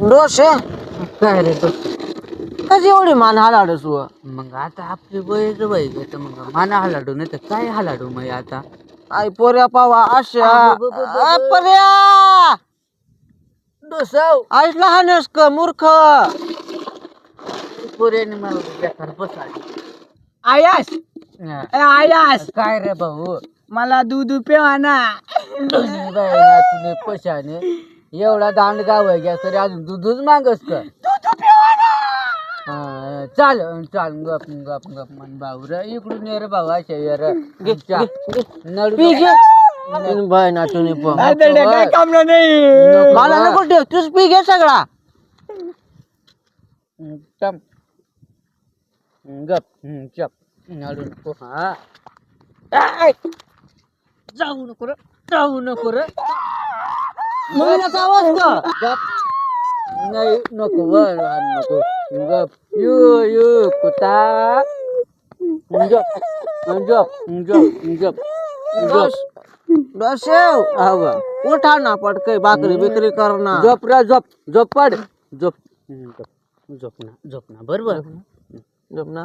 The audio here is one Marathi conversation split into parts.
डोसे काय रे तो कशी एवढी मान हालाडस व मग आता आपली वयच वय तर मग माना हलाडू नाही तर काय हलाडू मग आता आई पोऱ्या पावा अशा पर्या डोसाव आईस लहानस क मूर्ख पोऱ्याने मला बेकार बसाडी आयास आयास काय रे भाऊ मला दूध पेवा ना तुझी बाईना तुने पशाने एवढा दांड गाव घ्या तरी अजून दूधच मागस का चाल चाल गप गप गप मन भाऊ रे इकडून ये रे भाऊ अशा ये रे नडू बाय ना तुम्ही पण काय काम नाही मला नको ठेव तूच पी घे सगळा गप चप नडू नको हा जाऊ नको रे मुलीचा आवाज का गप नाही नको वर नको गप यू यू कुता गप गप गप गप डोसेव उठा ना पटकन भाकरी बिकरी कर ना झोप रे झोप पड झोप ना बरोबर झोप ना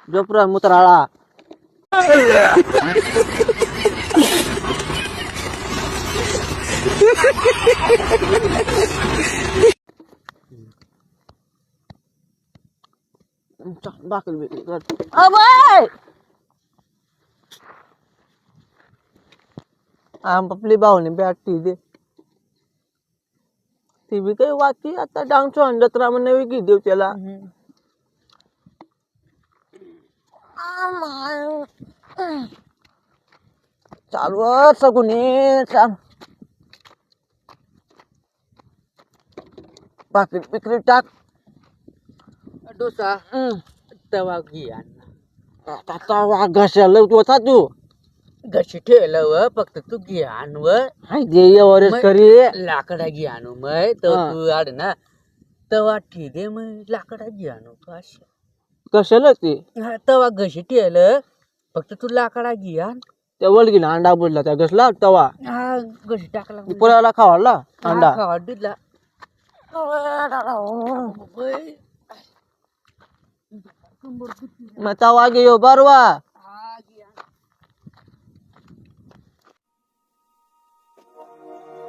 झोप रे मुत्राळा भाकरी बिकरी कर अबे आपली भावनी बॅटी दे ती बी काही वाकी आता डांगचो अंडत राम नवी की देव त्याला चालू सगुनी चाल भाकरी बिकरी टाक डोसा तवा घे आता घशाला होता तू घशी ठेवलं व फक्त तू घे आण व देवरेच करी लाकडा घे आणू मग तर तू आड ना तवा ठीक आहे मग लाकडा घे आणू अशा कशाला ते तवा घशी ठेवलं फक्त तू लाकडा घे आण त्या वलगीला अंडा बुडला त्या घसला तवा हा घशी टाकला पुऱ्याला खावाला अंडा खावा दिला मग तवा घेऊ बरवा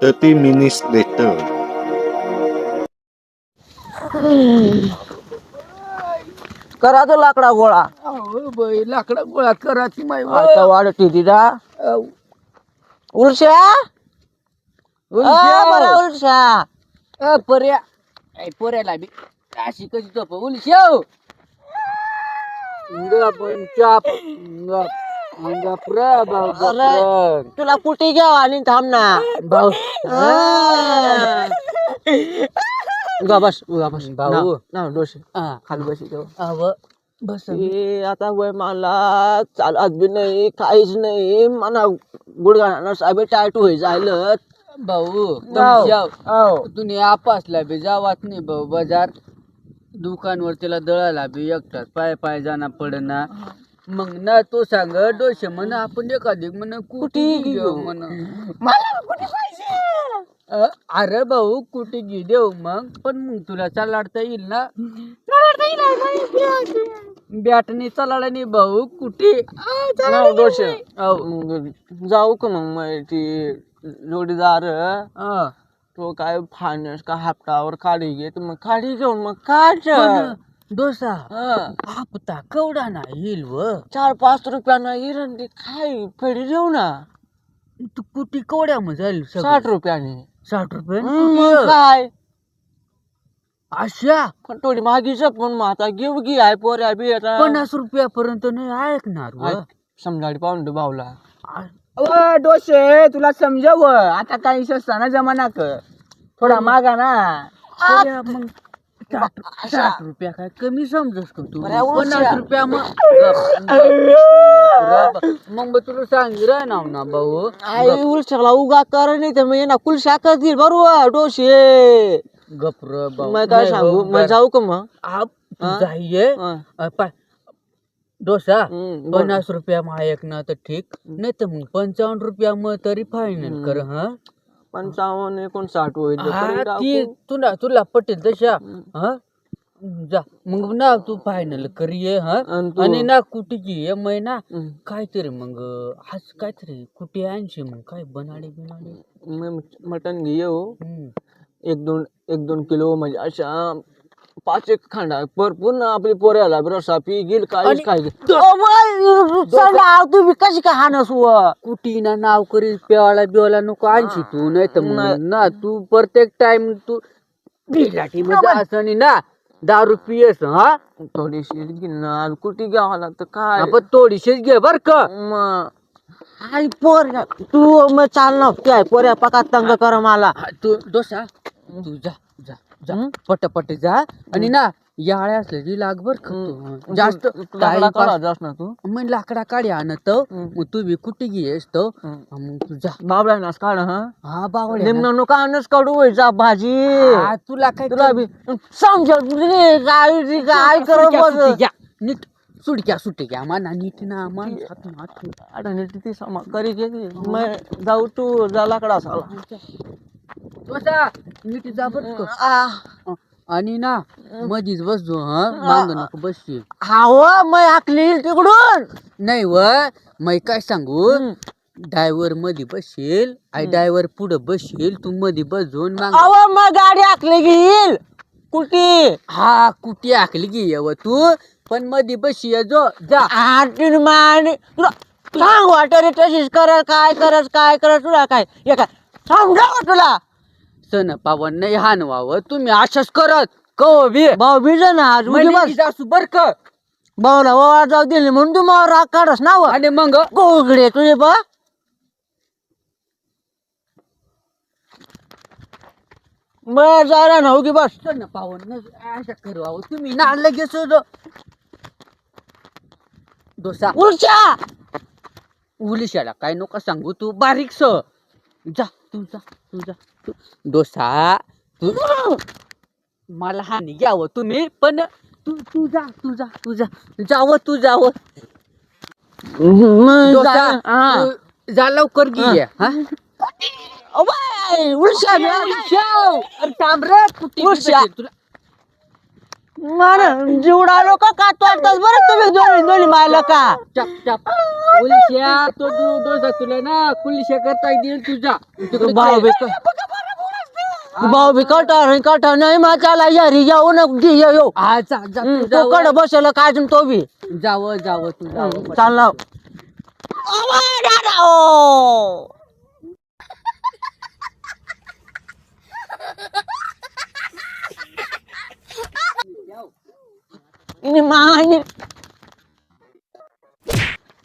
30 minutes later. करा तो लाकडा गोळा लाकडा गोळा करायची माय आता वाढत तिला उलश्या उलश्या पर्या पोऱ्याला बी अशी कशी झोप उलशेव तुला कुठे घ्या आणि थांब ना भाऊ बस बस भाऊ ना डोसे खाली बसी बस आता वय मला चालत बी नाही काहीच नाही मला गुडघा साहेब टायट होई जायलं भाऊ तुम्ही आपासला बी जावात नाही भाऊ बाजार दुकानवर त्याला दळाला बी एकटाच पाय पाय जाणं पडना मग ना तो सांग डोसे म्हण आपण एखादी म्हण कुठे घेऊ म्हण अरे भाऊ कुठे घे देऊ मग पण मग तुला चालाडता येईल ना बॅटनी चालाडा नाही भाऊ कुठे डोसे जाऊ का मग ती जोडीदार तो काय फायनान्स का हप्तावर काढी घे तर मग काढी घेऊन मग काढ डोसा हप्ता केवढा ना येईल व 4-5 रुपयाना येईल ते काय फेडी देऊ ना तू कुठे केवढ्या मग जाईल 60 रुपयाने 60 रुपये काय अशा पण थोडी मागीच पण मग आता घेऊ घे आहे पोऱ्या बी आता 50 रुपयापर्यंत नाही ऐकणार समजाडी पाहून भाऊला डोसे तुला समजाव आता काही सस्ताना जमाना कर थोडा मागा ना मग 60 रुपया काय कमी समजस का तू बरं, 50 रुपया मग तुला सांग ना भाऊ आई उलशाला उगा कर नाही तर मग ना कुलशा करतील बरोबर डोसे गप्र मग काय सांगू मग जाऊ का मग जाईये डोसा 50 रुपया मग ऐक ना तर ठीक नाही तर मग 55 रुपया मग तरी फायनल कर हा 55 59 होईल ते हा, करून ती टाकू. तुला पटेल तशा हा जा मग ना तू फायनल कर ये हा आणि तू- आणि ना कुठे ये महिना हम्म. काहीतरी मग आज काहीतरी कुठे आणशी मग काय बनाडे बिनाडे मग मटण घे येऊ हम्म. 1-2 किलो म्हणजे अशा 5 खांडा भरपूर ना आपली पोऱ्याला रसा पी गेल काय आणि काय तुम्ही कशी काय हानस कुठी ना नाव करी पेवाला बिवाला नको आणशी तू नाही तर मग ना तू प्रत्येक टाइम तू बिलाटी मध्ये असं ना दारू पियस हा थोडीशी गिन्ना कुठे घ्यावं लागतं काय आपण थोडीशीच घे बर का मग आई पोर तू मग चाल ना काय पोऱ्या पका तंग कर मला हा, तू डोसा तू जा जा जा पट जा आणि ना याळ्या असल्या की लाग बर खातो जास्त लाकडा काढा जास्त ना तू मग लाकडा काढी आणत मग तू बी कुठे घेस तो मग तू जा बाबळा नास काढ हा हा बावळे निम्न नको आणच काढू होय जा भाजी तुला काय तुला बी समजल तुझी काय काय करत बस नीट सुटक्या सुटक्या माना नीट ना मान अडणी ती समा करी गेली मग जाऊ तू जा लाकडा साला डोसा नीट जा बर का आणि ना मधीच बसतो हा मांग नको बसशील हाव मग आकली तिकडून नाही व मै काय सांगू ड्रायव्हर मध्ये बसशील आई ड्रायव्हर पुढे बसशील तू मध्ये बसून माग अव मग गाडी आखली घेईल कुठे हा कुठे आखली गी येव तू पण मध्ये बशी ये जो जा आठून मान तुला सांग वाटरे तशीच करत काय करत तुला काय हे काय समजाव तुला सण पावन नाही हान व्हावं तुम्ही अशाच करत कहो बी भाऊ बीज ना आज उगी बस जासू बर का भाऊला वावर जाऊ दिली म्हणून तू मला राग काढस ना व. आणि मग गोगडे तुझे बा बर जायला ना उगी बस सण पावन नाही अशा करू तुम्ही ना लगेच डोसा उलच्या उलिशाला काय नको सांगू तू बारीक जा तू जा तू डोसा तू मला हानी घ्यावं तुम्ही पण तू जा जावं डोसा तू जा लवकर घे हा उलच्या अरे थांब रे कुठे उलशा. तुला मार जेवढा लोक का तोडतात बरं तुम्ही दोन्ही मायला का चप उलिशा तो डोसा तुला ना कुलिशा करता येईल तुझा भाऊ बी कटर नाही माझ्याला यारी जाऊ न येऊ तो कड बसला काय तो बी जावं तू जावं चाल ना माने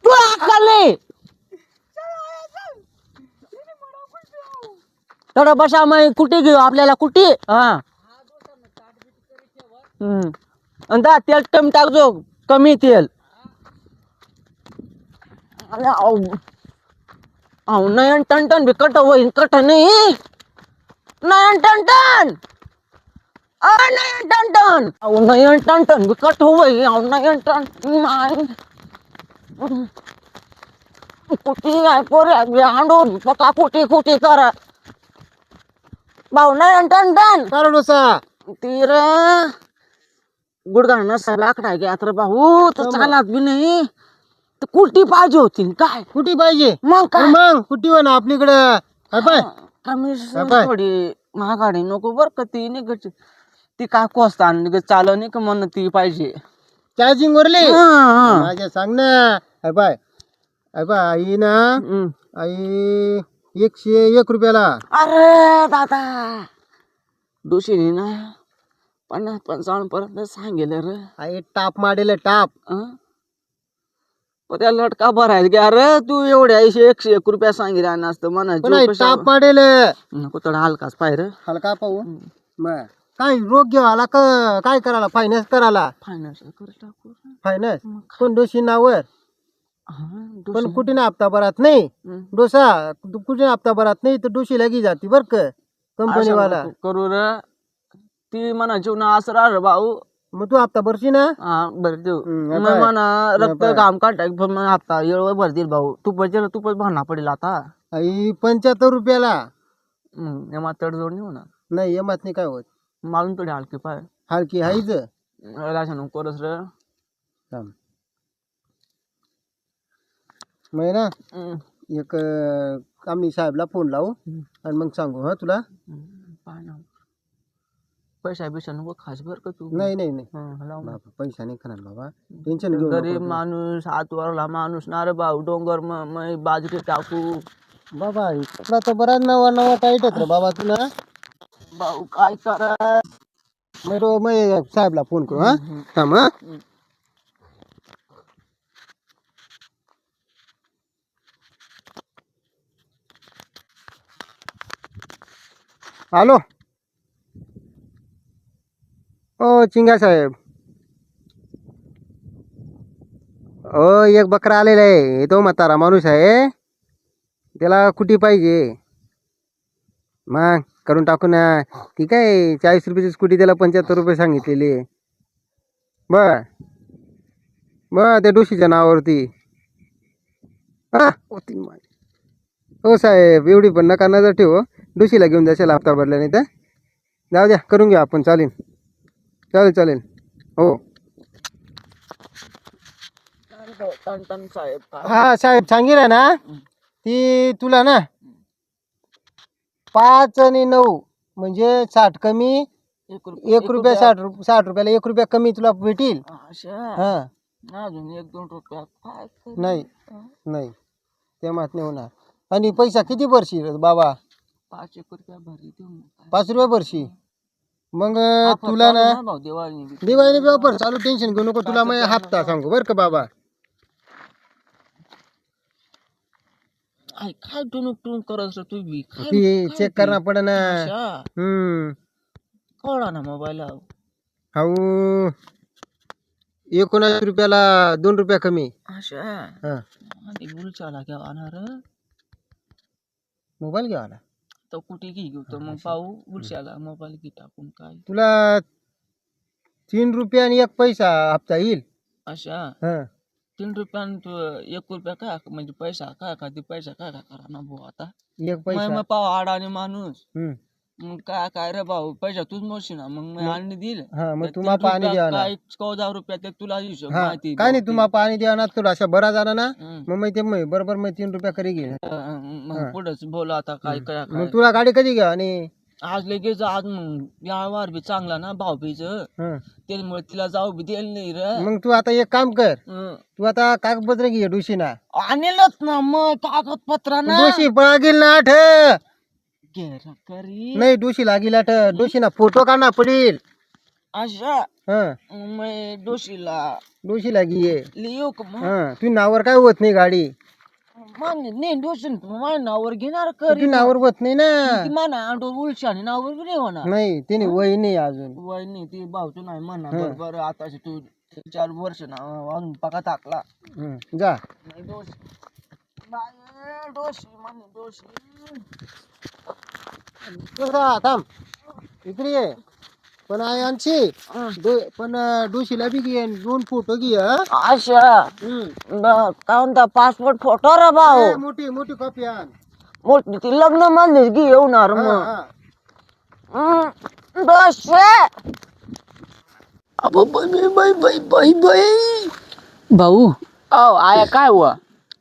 तू अक्कल थोडं बसा मग कुठे घेऊ आपल्याला कुठे हा आणि दा तेल कमी टाकजो कमी तेल नयन टन बी कट होईन कट नाही नयन टन नयन टन बी कट होई नयन टन कुठे आहे पोरे हांडो पका कुठे कर भाऊ नयन टन डोसा तीर गुडघा नसा लाकडा घ्या तर भाऊ तर चालत बी नाही तर कुलटी पाहिजे होती काय कुठे पाहिजे मग काय मग कुठे हो ना आपलीकडं काय पाय कमी काय? थोडी महागाडी नको बर का ती नाही का ती काय कोसता चाल नाही का म्हणून ती पाहिजे चार्जिंग वरले हा. माझ्या सांग ना बाय आई ना आई 101 रुपयाला अरे दादा दुसरी ना 50-55 पर्यंत सांगेल रे आई टाप माडेल टाप त्या लटका भरायला घ्या रे तू एवढ्या 101 रुपया सांगितल्या नसतं पण आई म्हणायचं टाप माडेल नको तर हलकाच पाहिजे हलका पाहू मग काय रोग घेवाला काय करायला फायनान्स करायला फायनान्स कर टाकू फायनान्स पण डोशी नावर हा, पण कुठे ना हप्ता भरात नाही डोसा कुठे हप्ता भरात नाही तर डोशी लागी जाते बर का कंपनी वाला करू रे ती म्हणायची ना असं राह रे भाऊ मग तू हप्ता भरशी ना हा बरं देऊ हे मग पाय. म्हणा रक्त हे पाय. घाम काढाय पण मग हप्ता येळ भरतील भाऊ तूपच भरणा पडेल आता आई 75 रुपयाला एमा तडजोड नाही होणार. नाही यमात नाही काय होत. मारून थोडी हलकी पाय हलकी हाईच राशन कोरस रे. थांब. मग ना एक आम्ही साहेबला फोन लावू आणि मग सांगू हा तुला. पाय ना पैसा बिशा नको खास बर का तू. नाही नाही नाही लाव ना. बाबा पैसा नाही खाणार बाबा, टेन्शन घेऊ गरीब नको तू. माणूस हातवरला माणूस ना रे भाऊ. डोंगर बाजरी टाकू बाबा इकडा तर बराच नवा नवा टाईट रे बाबा तुला. भाऊ काय करा. मग साहेबला फोन करू हा. थांब हा. हॅलो. ओ चिंगा साहेब, एक बकरा आलेला आहे. तो म्हातारा माणूस आहे, त्याला कुठे पाहिजे. मग करून टाकू ना. ती काय 40 रुपयाची स्कूटी त्याला 75 रुपये सांगितलेली. बर बर त्या डोशीच्या नावावरती. हो साहेब एवढी पण नका नजर ठेव. डोशीला घेऊन जाशील हप्ता भरला नाही तर. जाऊ द्या करून घ्या आपण. चालेल चालेल चालेल हो. साहेब हा साहेब सांगितलं ना ती तुला ना 5 आणि 9 म्हणजे 60 कमी 1 रुपया 60 रुपयाला 1 रुपया कमी तुला भेटील. हा अजून 1-2 रुपया काय नाही नाही ते मात नाही होणार. आणि पैसा किती भरशील बाबा. 5-1 रुपया भरी देऊ. 5 रुपया भरशी. मग तुला ना भाऊ दिवाळी दिवाळी वापर चालू. टेन्शन घेऊ नको. तुला मग हप्ता सांगू बरं का बाबा. काय टुणूक टुणूक करत रे तू बी. ती चेक करणं पड ना. कळा ना मोबाईल. हाऊ 19 रुपयाला 2 रुपया कमी. अशा हा गुलचाला घ्यावा मोबाईल घ्यावा. तो कुठे घेऊ तर मग पाहू. गुलशाला मोबाईल घे टाकून. काय तुला 3 रुपया आणि 1 पैसा हप्ता येईल. अशा हा 3 रुपयान 1 रुपया काय म्हणजे पैसा काय खाती. पैसा काय करा ना भाऊ आता. 1 पैसा. मग पाहू आडाने माणूस. हम्म. मग काय रे भाऊ पैसा तूच मोशी ना. मग मी आणली दिल. हा मग तुम्हा पाणी द्यावा ना. काय 14 रुपया ते तुला हिशोब हा माहिती. काय नाही तुम्हा पाणी द्यावा ना. तुला अशा बरा झाला ना हम्म. मग ते बरोबर मग 3 रुपया करी घे. मग पुढेच बोला आता काय काय मग तुला गाडी कधी घ्या. आणि आज लगेच आज मग यावर बी चांगला ना भाऊ बीच हं. त्यामुळे तिला जाऊ बी देल नाही रे. मग तू आता एक काम कर. तू आता कागदपत्र घे डोशी ना. आणलच ना मग कागदपत्र ना. डोशी लागील ना आठ. करी नाही डोशी लागील आठ. डोशी ना फोटो काढा पडेल. अशा हा मग डोशीला डोशी लागी ये. लिहू का मग. हा तू नावावर काय होत नाही गाडी. नाही डोशी माझ्या नावावर घेणार तू करी. नावावर होत नाही ना. म्हणा उलशाने नावावर बी नाही होणार. नाही त्याने वय नाही अजून. वय नाही ती भाऊचं नाही म्हणा. बरोबर आता तू 4 वर्ष ना अजून पका टाकला. जा नाही डोशी बाई, डोशी म्हणे डोशी. तुझा थांब इकडे ये. पण आहे आणशी पण डोशीला बी घे. 2 फोटो घे. अशा काय म्हणता पासपोर्ट फोटो रे भाऊ. मोठी मोठी कॉपी आण. मोठी ती लग्न मध्येच घे येणार हा, मग. हा. डोशे भाऊ आया काय हुआ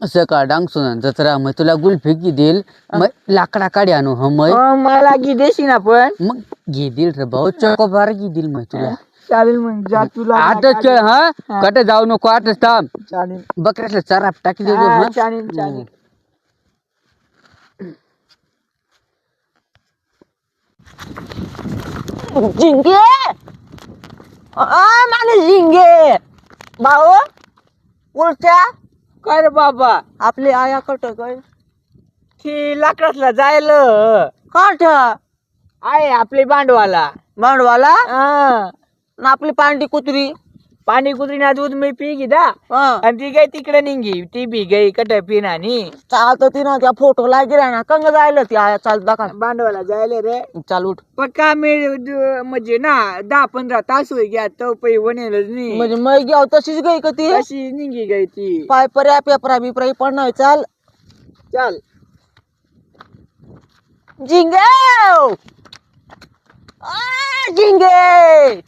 सकाळ डांग सुना जत्रा मग तुला गुल्फी की देईल. मग लाकडा काढी आणू मग मला घे देशी ना पण. मग घे देईल रे भाऊ. चकोबार घे देईल मग तुला. चालेल मग जा तुला. आताच हा कट जाऊ नको. आताच थांब. चालेल बकऱ्याला चारा टाकी दे मग. चालेल चालेल. झिंगे मला झिंगे भाऊ उलट्या. काय रे बाबा आपली आया कट काय ती लाकडातला जायला काठ आहे आपली भांडवाला ना आपली पांडी कुत्री ना दूध मी पी दा आणि ती काय तिकडे निघी. ती बी गई कट पिनानी. चालत तिनं त्या फोटो लागेल ना कंग जायला. ती आया चालत दाखा भांडवाला जायला रे. चाल उठ. पक्का मी म्हणजे ना 10-15 तास होई गया तो पै बनेलच नाही. म्हणजे मै घ्याव तशीच गई का ती. तशी निघी गई ती. पाय पर्या पेपरा बिपरा पडणार. चाल चाल झिंगे झिंगे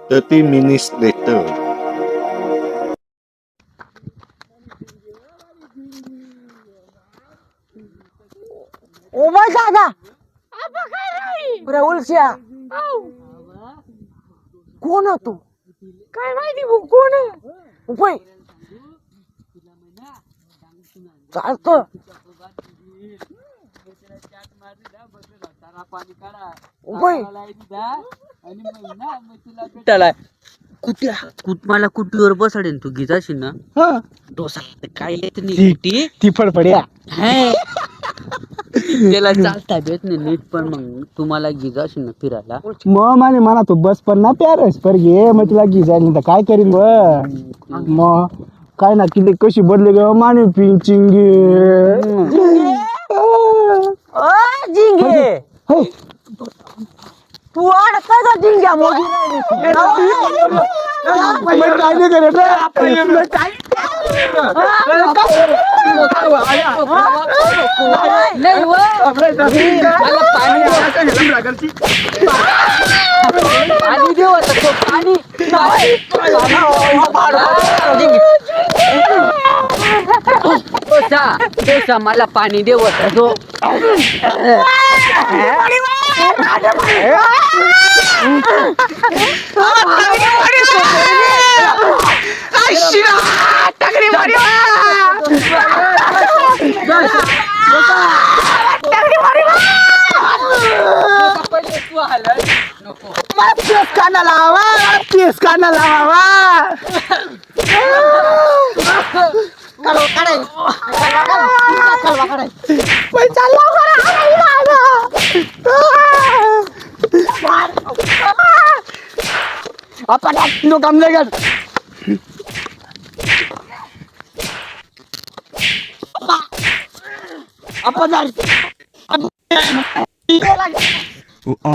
30 minutes later. ओ माय दादा उलश्या कोण होतो काय माहिती कोण चालतं त्याला मला कुटीवर बसाडेन तू गिजाशील ना डोसा काय येत नाही कुटी ती फडफड्या त्याला चालता येत नाही नीट पण मग तुम्हाला गिजाशील ना फिरायला मग माने म्हणा तू बस पण ना प्यारस पर घे मग तुला घे जाईल तर काय करीन मग काय ना किती कशी बदले ग माने पिंचिंगे झिंगे तू अडकायचा झिंग्या मोदी काय नाही करत पाणी देऊ आता तो पाणी डोसा मला पाणी देऊ आता तो काम नाही Oh.